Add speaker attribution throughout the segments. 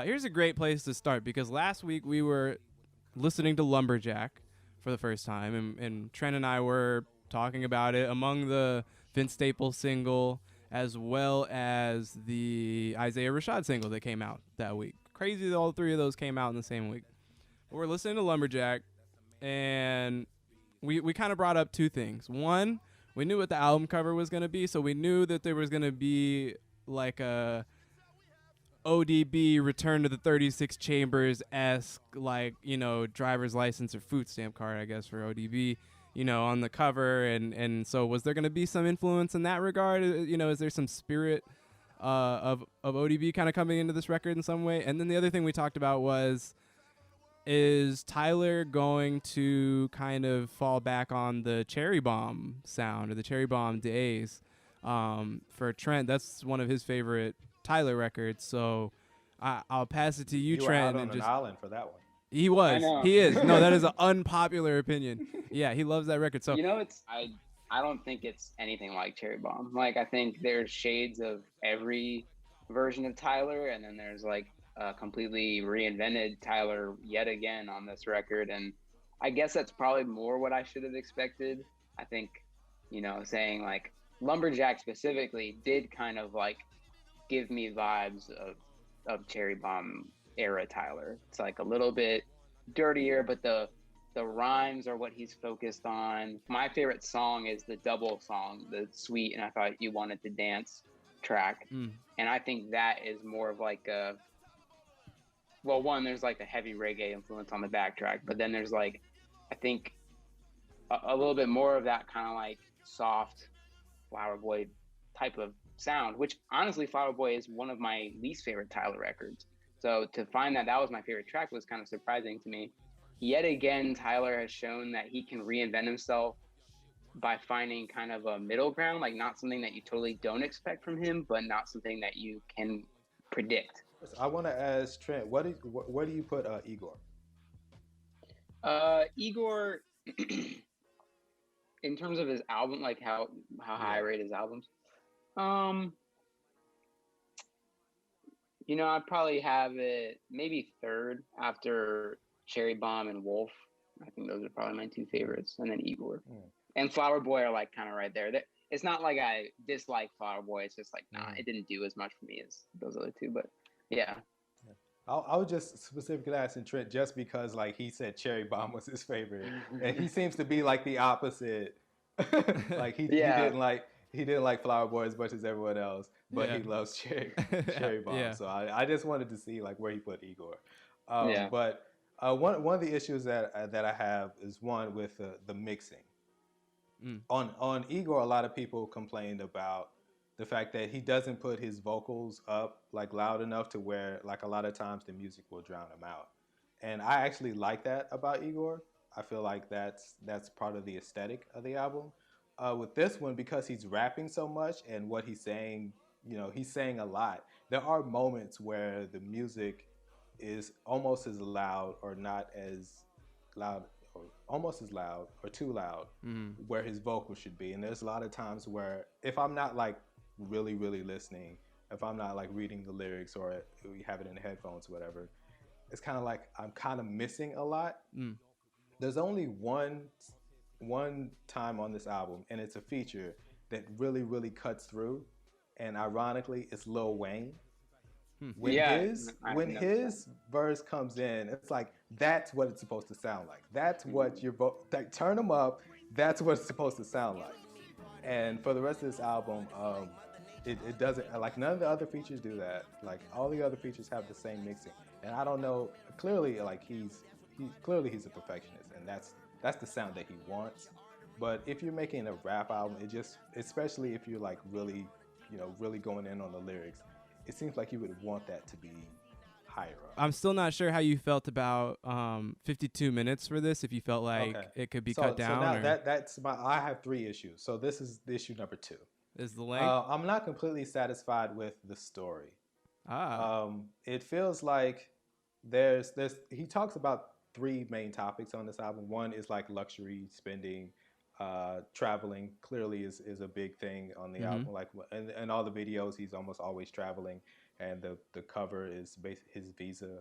Speaker 1: Here's a great place to start because last week we were listening to Lumberjack for the first time, and Trent and I were talking about it among the Vince Staples single as well as the Isaiah Rashad single that came out that week. Crazy that all three of those came out in the same week. But we're listening to Lumberjack, and we kind of brought up two things. One, we knew what the album cover was going to be, so we knew that there was going to be like a ODB Return to the 36 Chambers-esque, like, driver's license or food stamp card, I guess, for ODB, on the cover. And so was there going to be some influence in that regard? Is there some spirit of ODB kind of coming into this record in some way? And then the other thing we talked about was, is Tyler going to kind of fall back on the Cherry Bomb sound or the Cherry Bomb days? For Trent, that's one of his favorite Tyler records, so I'll pass it to you, Trent.
Speaker 2: You were out on an island for that one.
Speaker 1: He was. He is. No, that is an unpopular opinion. Yeah, he loves that record. So
Speaker 3: I don't think it's anything like Cherry Bomb. Like, I think there's shades of every version of Tyler, and then there's like a completely reinvented Tyler yet again on this record, and I guess that's probably more what I should have expected. I think, saying like Lumberjack specifically did kind of like give me vibes of Cherry Bomb era Tyler. It's like a little bit dirtier, but the rhymes are what he's focused on. My favorite song is the double song, the Sweet and I Thought You Wanted to Dance track. And I think that is more of like one, there's like a heavy reggae influence on the backtrack, but then there's like, I think a little bit more of that kind of like soft Flower Boy type of sound, which honestly Flower Boy is one of my least favorite Tyler records. So to find that was my favorite track was kind of surprising to me. Yet again, Tyler has shown that he can reinvent himself by finding kind of a middle ground, like not something that you totally don't expect from him, but not something that you can predict.
Speaker 2: I want to ask Trent, where do you put Igor?
Speaker 3: Igor, in terms of his album, like how high I rate his albums, I'd probably have it maybe third after Cherry Bomb and Wolf. I think those are probably my two favorites, and then Igor. And Flower Boy are like kind of right there. It's not like I dislike Flower Boy. It's just like, it didn't do as much for me as those other two. But yeah.
Speaker 2: I was just specifically asking Trent just because like he said Cherry Bomb was his favorite, and he seems to be like the opposite. Like he didn't like Flower Boy as much as everyone else, but he loves Cherry Bomb. Yeah. So I just wanted to see like where he put Igor. But one of the issues that I have is one with the mixing. On Igor, a lot of people complained about the fact that he doesn't put his vocals up like loud enough to where like a lot of times the music will drown him out. And I actually like that about Igor. I feel like that's part of the aesthetic of the album. With this one, because he's rapping so much and what he's saying, he's saying a lot. There are moments where the music is almost as loud or not as loud, or almost as loud or too loud, where his vocals should be. And there's a lot of times where if I'm not like really, really listening, if I'm not like reading the lyrics or we have it in the headphones or whatever, it's kind of like I'm kind of missing a lot. There's only one time on this album, and it's a feature that really, really cuts through. And ironically, it's Lil Wayne. When his verse comes in, it's like that's what it's supposed to sound like. That's what you're like. Turn them up. That's what it's supposed to sound like. And for the rest of this album, it doesn't, like none of the other features do that. Like all the other features have the same mixing. And I don't know. Clearly, like he's a perfectionist, and that's the sound that he wants. But if you're making a rap album, especially if you're like really, really going in on the lyrics, it seems like you would want that to be higher up.
Speaker 1: I'm still not sure how you felt about 52 minutes for this. If you felt like it could be cut down.
Speaker 2: So now I have 3 issues. So this is the issue number 2.
Speaker 1: Is the length?
Speaker 2: I'm not completely satisfied with the story. It feels like he talks about 3 main topics on this album. One is like luxury spending. Traveling clearly is a big thing on the album. Like in all the videos, he's almost always traveling. and the cover is his visa.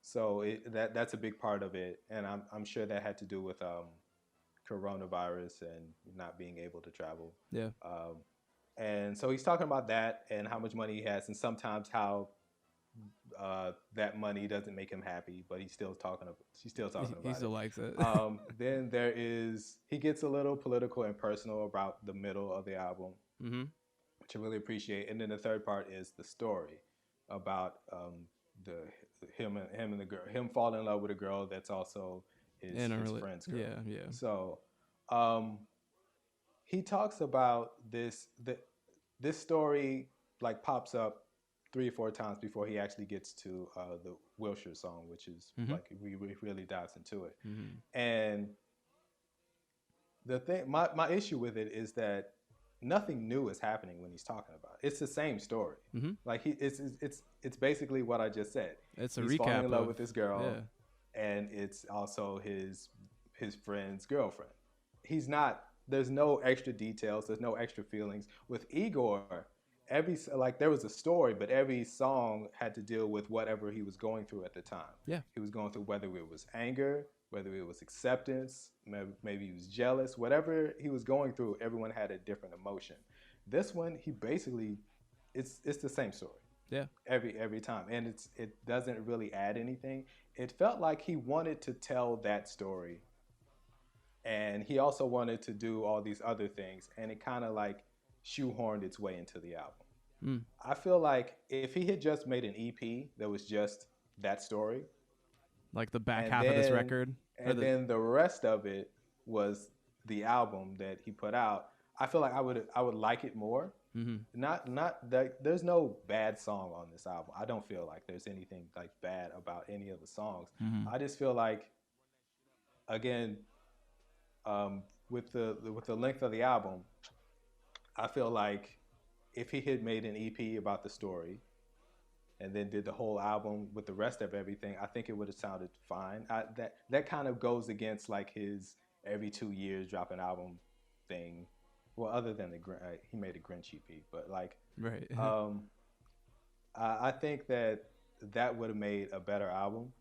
Speaker 2: So that's a big part of it, and I'm sure that had to do with coronavirus and not being able to travel.
Speaker 1: Yeah.
Speaker 2: And so he's talking about that and how much money he has, and sometimes how that money doesn't make him happy, but he's still talking about
Speaker 1: He still likes it.
Speaker 2: Then he gets a little political and personal about the middle of the album,
Speaker 1: Mm-hmm.
Speaker 2: which I really appreciate. And then the third part is the story about the him and the girl, him falling in love with a girl that's also his friend's girl.
Speaker 1: Yeah.
Speaker 2: So he talks about this story like pops up 3 or 4 times before he actually gets to the Wilshire song, which is like we really dives into it. And the thing, my issue with it is that nothing new is happening when he's talking about it. It's the same story. Like it's basically what I just said.
Speaker 1: It's a
Speaker 2: he's
Speaker 1: recap.
Speaker 2: Falling in love with this girl,
Speaker 1: yeah.
Speaker 2: and it's also his friend's girlfriend. He's not. There's no extra details. There's no extra feelings with Igor. There was a story, but every song had to deal with whatever he was going through at the time.
Speaker 1: Yeah,
Speaker 2: he was going through whether it was anger, whether it was acceptance, maybe he was jealous. Whatever he was going through, everyone had a different emotion. This one, he basically, it's the same story.
Speaker 1: Yeah,
Speaker 2: every time, and it doesn't really add anything. It felt like he wanted to tell that story, and he also wanted to do all these other things, and it kind of like shoehorned its way into the album. I feel like if he had just made an EP that was just that story,
Speaker 1: like the back half of this record,
Speaker 2: and then the rest of it was the album that he put out, I feel like I would like it more. Not that there's no bad song on this album. I don't feel like there's anything like bad about any of the songs. I just feel like, again, with the length of the album, I feel like if he had made an EP about the story and then did the whole album with the rest of everything, I think it would have sounded fine. That kind of goes against like his every 2 years drop an album thing. Well, other than he made a Grinch EP, but like,
Speaker 1: right.
Speaker 2: I think that would have made a better album.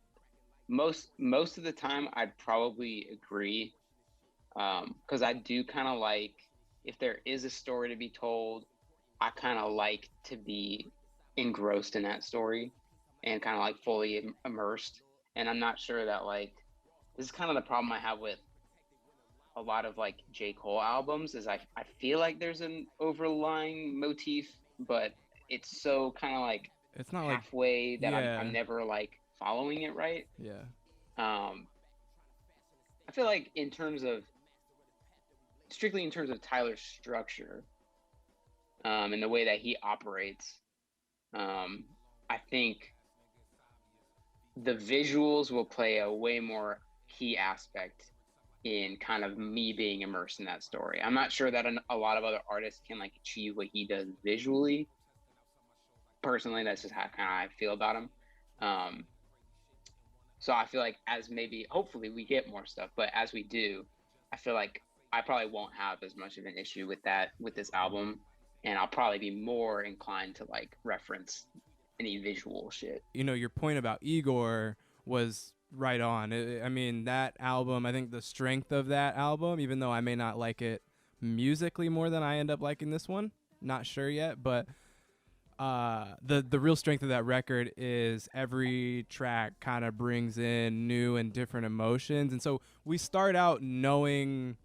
Speaker 3: Most of the time, I'd probably agree, because I do kind of like, if there is a story to be told, I kind of like to be engrossed in that story and kind of like fully immersed. And I'm not sure that, like, this is kind of the problem I have with a lot of like J. Cole albums, is I feel like there's an overlying motif, but it's so kind of like
Speaker 1: it's not
Speaker 3: halfway
Speaker 1: like,
Speaker 3: that I'm never like following it right.
Speaker 1: Yeah.
Speaker 3: I feel like strictly in terms of Tyler's structure, and the way that he operates, I think the visuals will play a way more key aspect in kind of me being immersed in that story. I'm not sure that a lot of other artists can like achieve what he does visually. Personally, that's just how kind of I feel about him. So I feel like hopefully we get more stuff, but as we do, I feel like I probably won't have as much of an issue with this album, and I'll probably be more inclined to like reference any visual shit.
Speaker 1: You know, your point about Igor was right on. I mean, that album, I think the strength of that album, even though I may not like it musically more than I end up liking this one, not sure yet, but the real strength of that record is every track kind of brings in new and different emotions. And so we start out knowing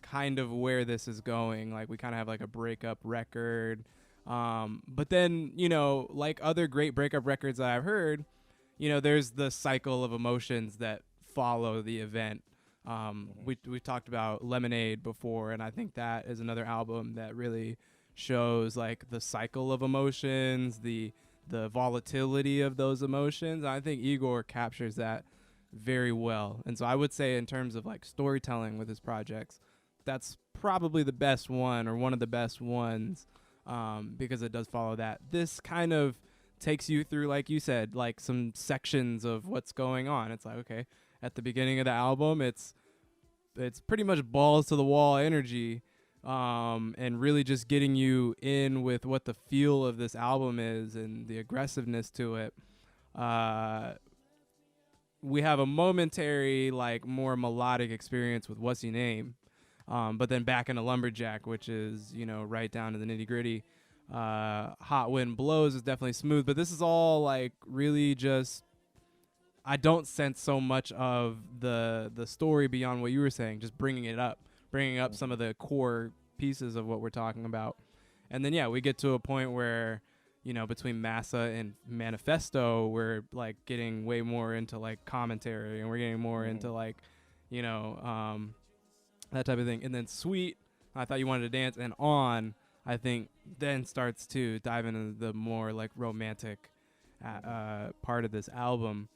Speaker 1: kind of where this is going. Like, we kind of have like a breakup record. But then, you know, like other great breakup records that I've heard, you know, there's the cycle of emotions that follow the event. We talked about Lemonade before, and I think that is another album that really shows like the cycle of emotions, the volatility of those emotions. I think Igor captures that very well. And so I would say, in terms of like storytelling with his projects, that's probably the best one, or one of the best ones, because it does follow that. This kind of takes you through, like you said, like some sections of what's going on. It's like, okay, at the beginning of the album, it's pretty much balls to the wall energy. and really just getting you in with what the feel of this album is and the aggressiveness to it. We have a momentary, like, more melodic experience with What's Your Name, but then back into Lumberjack, which is, you know, right down to the nitty gritty. Hot Wind Blows is definitely smooth, but this is all like really just, I don't sense so much of the story beyond what you were saying, just bringing up some of the core pieces of what we're talking about. And then, yeah, we get to a point where, you know, between Massa and Manifesto, we're like getting way more into like commentary, and we're getting more into like, you know, that type of thing. And then Sweet, I Thought You Wanted to Dance, and On, I think then starts to dive into the more like romantic part of this album.